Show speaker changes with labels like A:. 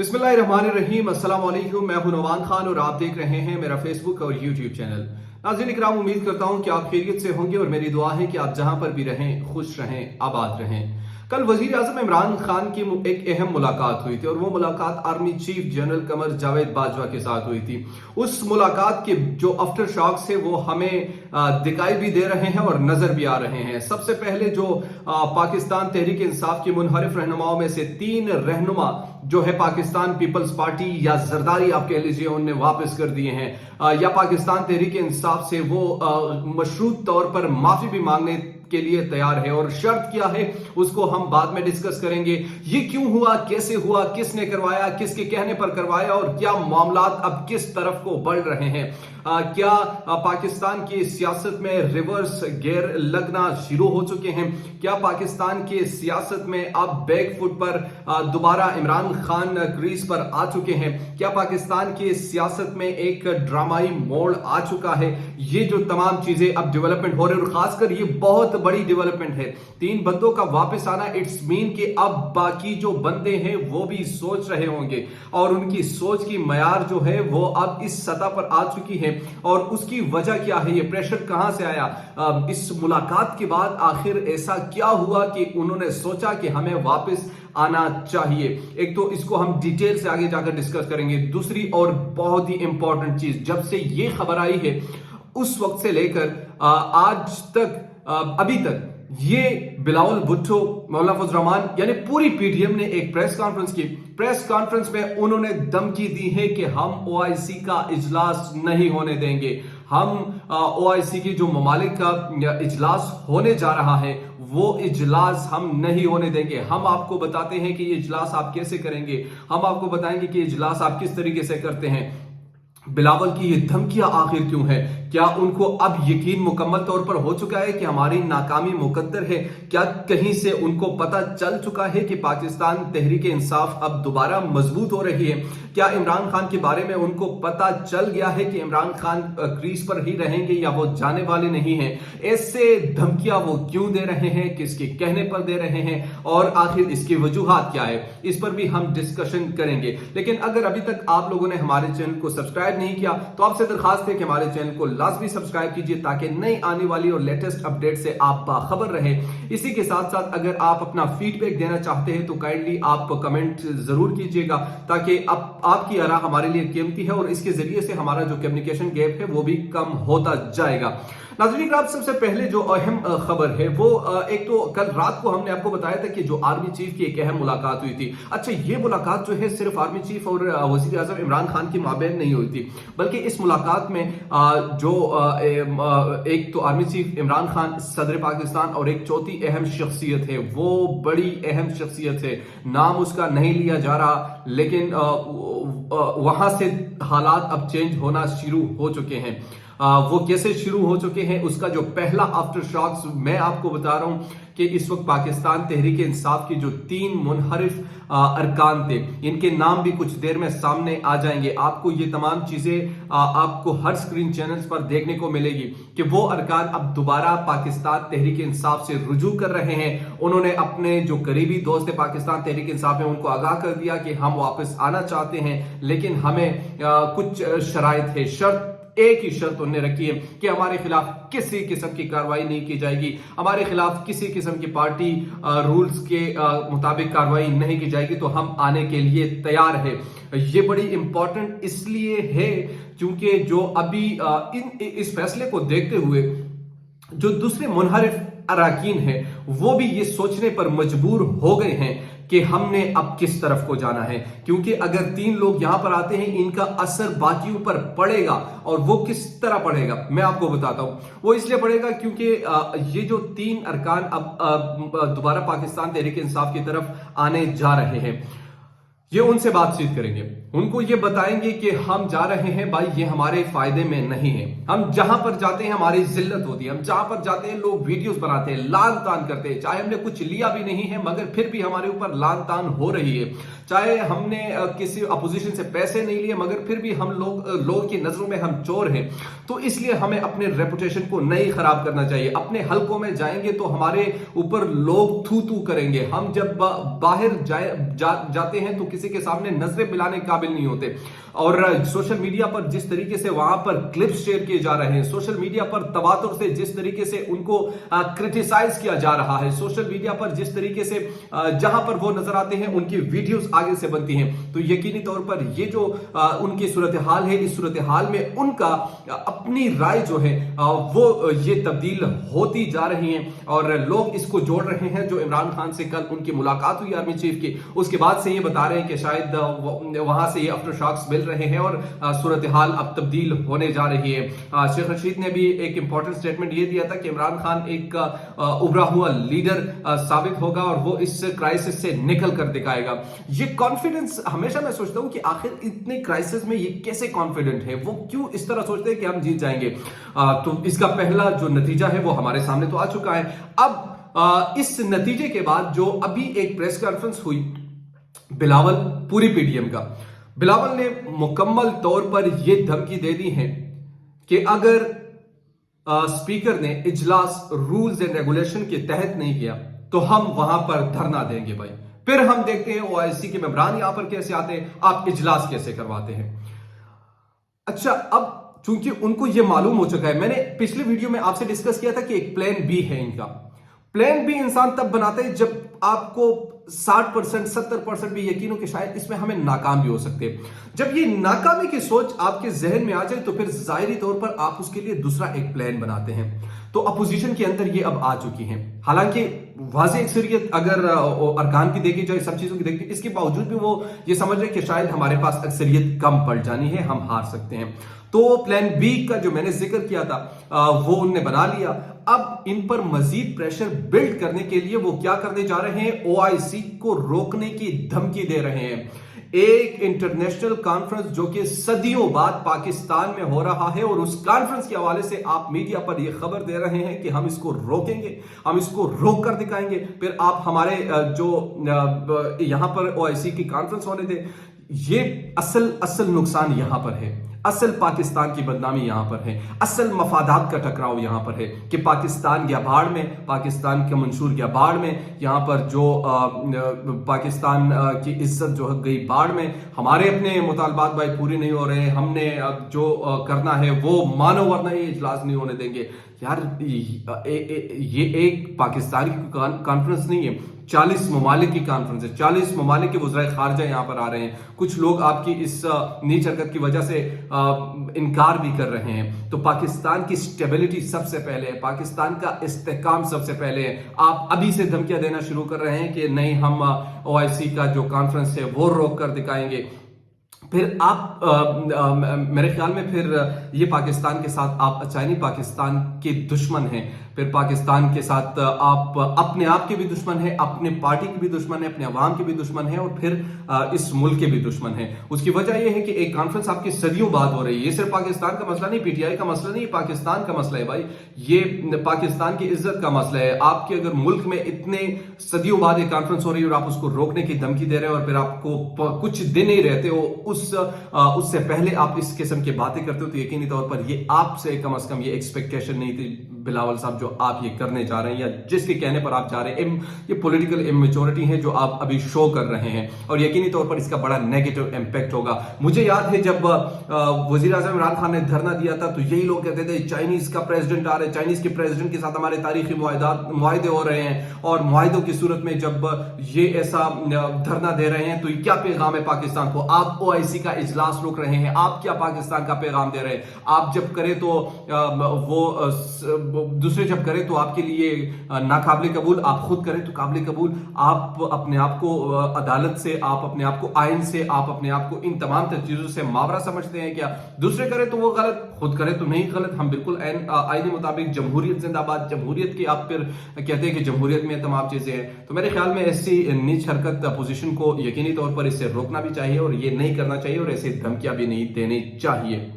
A: बिस्मिल्लाहिर्रहमानिर्रहीम, अस्सलाम वालेकुम। मैं हूं नवान खान और आप देख रहे हैं मेरा फेसबुक और यूट्यूब चैनल। नाज़रीन इकराम, उम्मीद करता हूं कि आप खैरियत से होंगे और मेरी दुआ है कि आप जहां पर भी रहें खुश रहें, आबाद रहें। कल वजीर आजम इमरान खान की एक अहम मुलाकात हुई थी और वो मुलाकात army chief general Qamar Javed Bajwa के साथ हुई थी। उस मुलाकात के जो आफ्टर शॉक्स है वो हमें दिखाई भी दे रहे हैं और नजर भी आ रहे हैं। सबसे पहले जो पाकिस्तान तहरीक इंसाफ की मुनहरिफ रहनुमाओं में से 3 रहनुमा जो है पाकिस्तान पीपल्स पार्टी या जरदारी आप कह लीजिए, उनने वापस कर दिए हैं या पाकिस्तान तहरीक इंसाफ से वो मशरूत तौर पर माफी भी मांगने के लिए तैयार है। और शर्त क्या है उसको हम बाद में डिस्कस करेंगे। ये क्यों हुआ, कैसे हुआ, किसने करवाया, किसके कहने पर करवाया और क्या मामलात अब किस तरफ को बढ़ रहे हैं। क्या पाकिस्तान की सियासत में रिवर्स गियर लगना शुरू हो चुके हैं। क्या पाकिस्तान की सियासत में अब बैक फुट पर दोबारा इमरान खान क्रीज पर आ चुके हैं। क्या पाकिस्तान की सियासत में एक ड्रामाई मोड़ आ चुका है। ये जो तमाम चीजें अब डेवलपमेंट हो रही है और खासकर ये बहुत बड़ी डेवलपमेंट है। 3 बंदों का वापस आना, इट्स मीन कि अब बाकी जो बंदे हैं वो भी सोच रहे होंगे और उनकी सोच की मयार जो है वो अब इस सतह पर आ चुकी है। और उसकी वजह क्या है, ये प्रेशर कहां से आया। इस मुलाकात के बाद आखिर ऐसा क्या हुआ कि उन्होंने सोचा कि हमें वापस आना चाहिए। एक तो इसको हम डिटेल से आगे जाकर डिस्कस करेंगे। दूसरी और बहुत ही इंपॉर्टेंट चीज, जब से ये खबर आई है उस वक्त से लेकर आज तक अभी तक ये बिलावल भुट्टो, मौलाना फजल रहमान यानी पूरी पीडीएम ने एक प्रेस कॉन्फ्रेंस की। प्रेस कॉन्फ्रेंस में उन्होंने धमकी दी है कि हम ओआईसी का इजलास नहीं होने देंगे। हम ओआईसी की जो ममालिक का इजलास होने जा रहा है वो इजलास हम नहीं होने देंगे। हम आपको बताते हैं कि ये इजलास आप कैसे करेंगे, हम आपको बताएंगे कि इजलास आप किस तरीके से करते हैं। बिलावल की ये धमकियां आखिर क्यों है। क्या उनको अब यकीन मुकम्मल तौर पर हो चुका है कि हमारी नाकामी मुकद्दर है। क्या कहीं से उनको पता चल चुका है कि पाकिस्तान तहरीक इंसाफ अब दोबारा मजबूत हो रही है। क्या इमरान खान के बारे में उनको पता चल गया है कि इमरान खान क्रीज पर ही रहेंगे या वो जाने वाले नहीं हैं। ऐसे धमकियां वो क्यों दे रहे हैं, किसके कहने पर दे रहे हैं और आखिर इसकी वजूहात क्या है, इस पर भी हम डिस्कशन करेंगे। लेकिन अगर अभी तक आप लोगों ने हमारे चैनल को सब्सक्राइब नहीं किया तो आपसे दरखास्त है कि हमारे चैनल को लाजमी सब्सक्राइब कीजिए ताकि नई आने वाली और लेटेस्ट अपडेट से आप बाखबर रहे। इसी के साथ साथ अगर आप अपना फीडबैक देना चाहते हैं तो काइंडली आप कमेंट जरूर कीजिएगा ताकि आपकी आरा हमारे लिए कीमती है और इसके जरिए से हमारा जो कम्युनिकेशन गैप है वो भी कम होता जाएगा। नाज़रीन आप सबसे पहले जो अहम खबर है वो एक तो कल रात को हमने आपको बताया था कि जो आर्मी चीफ की एक अहम मुलाकात हुई थी। अच्छा, ये मुलाकात जो है सिर्फ आर्मी चीफ और वजीर आजम इमरान खान की माबैन नहीं हुई थी, बल्कि इस मुलाकात में जो एक तो आर्मी चीफ इमरान खान सदर पाकिस्तान और एक चौथी अहम शख्सियत है, वो बड़ी अहम शख्सियत है, नाम उसका नहीं लिया जा रहा लेकिन वहां से हालात अब चेंज होना शुरू हो चुके हैं। वो कैसे शुरू हो चुके हैं उसका जो पहला आफ्टर शॉक्स मैं आपको बता रहा हूं कि इस वक्त पाकिस्तान तहरीक इंसाफ की जो 3 मुनहरिफ अरकान थे, इनके नाम भी कुछ देर में सामने आ जाएंगे। आपको ये तमाम चीजें आपको हर स्क्रीन चैनल्स पर देखने को मिलेगी कि वो अरकान अब दोबारा पाकिस्तान तहरीक इंसाफ से रुजू कर रहे हैं। उन्होंने अपने जो करीबी दोस्त है पाकिस्तान तहरीक इंसाफ में उनको आगाह कर दिया कि हम वापस आना चाहते हैं लेकिन हमें कुछ शराइत है। एक ही शर्त उन्होंने रखी है कि हमारे खिलाफ किसी किस्म की कार्रवाई नहीं की जाएगी, हमारे खिलाफ किसी किस्म की पार्टी रूल्स के मुताबिक कार्रवाई नहीं की जाएगी, तो हम आने के लिए तैयार है। ये बड़ी इंपॉर्टेंट इसलिए है क्योंकि जो अभी इस फैसले को देखते हुए जो दूसरे मुनहरिफ अराकीन है वो भी ये सोचने पर मजबूर हो गए हैं कि हमने अब किस तरफ को जाना है। क्योंकि अगर 3 लोग यहां पर आते हैं इनका असर बाकियों पर पड़ेगा और वो किस तरह पड़ेगा मैं आपको बताता हूं। वो इसलिए पड़ेगा क्योंकि ये जो 3 अरकान अब दोबारा पाकिस्तान तहरीक इंसाफ की तरफ आने जा रहे हैं, ये उनसे बातचीत करेंगे, उनको ये बताएंगे कि हम जा रहे हैं भाई, ये हमारे फायदे में नहीं है। हम जहां पर जाते हैं हमारी जिल्लत होती है, हम जहां पर जाते हैं लोग वीडियोस बनाते हैं, लान तान करते हैं, चाहे हमने कुछ लिया भी नहीं है मगर फिर भी हमारे ऊपर लान तान हो रही है। चाहे हमने किसी अपोजिशन से पैसे नहीं लिए, मगर फिर भी हम लोगों की नजरों में हम चोर हैं। तो इसलिए हमें अपने रेपुटेशन को नहीं खराब करना चाहिए। अपने हलकों में जाएंगे तो हमारे ऊपर लोग थू थू करेंगे। हम जब बाहर जाते हैं तो किसी के सामने नजरें मिलाने के काबिल नहीं होते। और सोशल मीडिया पर जिस तरीके से वहां पर क्लिप्स शेयर किए जा रहे हैं, सोशल मीडिया पर तवातुर से जिस तरीके से उनको क्रिटिसाइज किया जा रहा है, सोशल मीडिया पर जिस तरीके से जहां पर वो नजर आते हैं उनकी वीडियोस आगे से बनती हैं, तो यकीनी तौर पर ये जो उनकी सूरत हाल है, इस सूरत हाल में उनका अपनी राय जो है वो ये तब्दील होती जा रही है। और लोग इसको जोड़ रहे हैं जो इमरान खान से कल उनकी मुलाकात हुई आर्मी चीफ की, उसके बाद से ये बता रहे हैं कि शायद वहां से ये आफ्टर शॉक्स मिल रहे हैं और सूरत हाल अब तब्दील होने जा रही है। शेख रशीद ने भी एक इंपॉर्टेंट स्टेटमेंट ये दिया था कि इमरान खान एक उभरा हुआ लीडर साबित होगा और वो इस क्राइसिस से निकल कर दिखाएगा। ये कॉन्फिडेंस, हमेशा मैं सोचता हूं कि आखिर इतने क्राइसिस में ये कैसे कॉन्फिडेंट है, वो क्यों इस तरह सोचते हैं कि हम जीत जाएंगे। तो इसका पहला जो नतीजा है वो हमारे सामने तो आ चुका है। अब इस नतीजे के बाद जो अभी एक प्रेस कॉन्फ्रेंस हुई बिलावल पूरी पीडीएम का, बिलावल ने मुकम्मल तौर पर यह धमकी दे दी है कि अगर स्पीकर ने इजलास रूल्स एंड रेगुलेशन के तहत नहीं किया तो हम वहां पर धरना देंगे भाई। फिर हम देखते हैं ओआईसी के मेंबरान यहां पर कैसे आते हैं, आप इजलास कैसे करवाते हैं। अच्छा, अब चूंकि उनको यह मालूम हो चुका है, मैंने पिछले वीडियो में आपसे डिस्कस किया था कि एक प्लान बी है इनका। प्लान बी इंसान तब बनाता है जब आपको 60% 70% भी यकीन हो कि शायद इसमें हमें नाकाम भी हो सकते हैं। जब ये नाकामी की सोच आपके जहन में आ जाए तो फिर जाहिरी तौर पर आप उसके लिए दूसरा एक प्लान बनाते हैं। तो अपोजिशन के अंदर ये अब आ चुकी है। हालांकि वाज़ेह अक्सरियत अगर अरकान की देखी जाए, सब चीजों की देखी, इसके बावजूद भी वो ये समझ रहे कि शायद हमारे पास अक्सरियत कम पड़ जानी है, हम हार सकते हैं। तो प्लान बी का जो मैंने जिक्र किया था वो उनने बना लिया। अब इन पर मजीद प्रेशर बिल्ड करने के लिए वो क्या करने जा रहे हैं, ओआईसी को रोकने की धमकी दे रहे हैं। एक इंटरनेशनल कॉन्फ्रेंस जो कि सदियों बाद पाकिस्तान में हो रहा है और उस कॉन्फ्रेंस के हवाले से आप मीडिया पर यह खबर दे रहे हैं कि हम इसको रोकेंगे, हम इसको रोक कर दिखाएंगे। फिर आप हमारे जो यहां पर ओआईसी की कॉन्फ्रेंस होने दे। ये असल नुकसान यहां पर है, असल पाकिस्तान की बदनामी यहां पर है, असल मफादात का टकराव यहां पर है कि पाकिस्तान गया बाढ़ में, पाकिस्तान का मंशूर गया बाढ़ में, यहां पर जो पाकिस्तान की इज्जत जो है गई बाढ़ में। हमारे अपने मुतालबात भाई पूरे नहीं हो रहे हैं, हमने अब जो करना है वो मानो वरना ये इजलास नहीं होने देंगे। यार ये एक पाकिस्तान की कॉन्फ्रेंस नहीं है, 40 ममालिक की कॉन्फ्रेंस है, 40 ममालिक के वज़राए खारजा यहां पर आ रहे हैं। कुछ लोग आपकी इस नीच हरकत की वजह से इनकार भी कर रहे हैं। तो पाकिस्तान की स्टेबिलिटी सबसे पहले है, पाकिस्तान का इस्तेहकाम सबसे पहले है। आप अभी से धमकियां देना शुरू कर रहे हैं कि नहीं, हम ओआईसी का जो कॉन्फ्रेंस है वो रोक कर दिखाएंगे। फिर आप मेरे ख्याल में फिर ये पाकिस्तान के साथ आप अचानक पाकिस्तान के दुश्मन हैं। फिर पाकिस्तान के साथ आप अपने आप के भी दुश्मन हैं, अपने पार्टी के भी दुश्मन है, अपने अवाम के भी दुश्मन है और फिर इस मुल्क के भी दुश्मन है। उसकी वजह यह है कि एक कॉन्फ्रेंस आपकी सदियों बाद हो रही है। ये सिर्फ पाकिस्तान का मसला नहीं, पीटीआई का मसला नहीं, पाकिस्तान का मसला है भाई। ये पाकिस्तान की इज्जत का मसला है। आपके अगर मुल्क में इतने सदियों बाद एक कॉन्फ्रेंस हो रही है और आप उसको रोकने की धमकी दे रहे हो और फिर आपको कुछ दिन ही रहते हो उससे पहले आप इस किस्म की बातें करते हो, तो यकीनी तौर पर ये आपसे कम से कम ये एक्सपेक्टेशन नहीं थी बिलावल साहब जो आप ये करने जा रहे हैं या जिसके कहने पर आप जा रहे हैं। ये पॉलिटिकल इमेच्योरिटी है जो आप अभी शो कर रहे हैं और यकीनी तौर पर इसका बड़ा नेगेटिव इंपैक्ट होगा। मुझे याद है जब वजीर आजम इमरान खान ने धरना दिया था तो यही लोग कहते थे चाइनीज का प्रेसिडेंट आ रहे हैं, चाइनीज के प्रेसिडेंट के साथ हमारे तारीखी मुआहदे हो रहे हैं और मुआहदों की सूरत में जब ये ऐसा धरना दे रहे हैं तो क्या पैगाम है पाकिस्तान को। आप ओआईसी का इजलास रोक रहे हैं, आप क्या पाकिस्तान का पैगाम दे रहे हैं। आप जब करें तो वो दूसरे जब करें तो आपके लिए नाकाबिल कबूल, आप खुद करें तो काबिल कबूल। आप अपने आप को अदालत से, आप अपने आप को आइन से, आप अपने आप को इन तमाम चीजों से मावरा समझते हैं क्या। दूसरे करें तो वो गलत, खुद करें तो नहीं गलत। हम बिल्कुल आइन मुताबिक जमहूरियत जिंदाबाद, जमहूरियत की आप फिर कहते हैं कि जमहूरियत में तमाम चीजें हैं। तो मेरे ख्याल में ऐसी नीच हरकत अपोजिशन को यकीनी तौर पर इससे रोकना भी चाहिए और ये नहीं करना चाहिए और ऐसी धमकियां भी नहीं देनी चाहिए।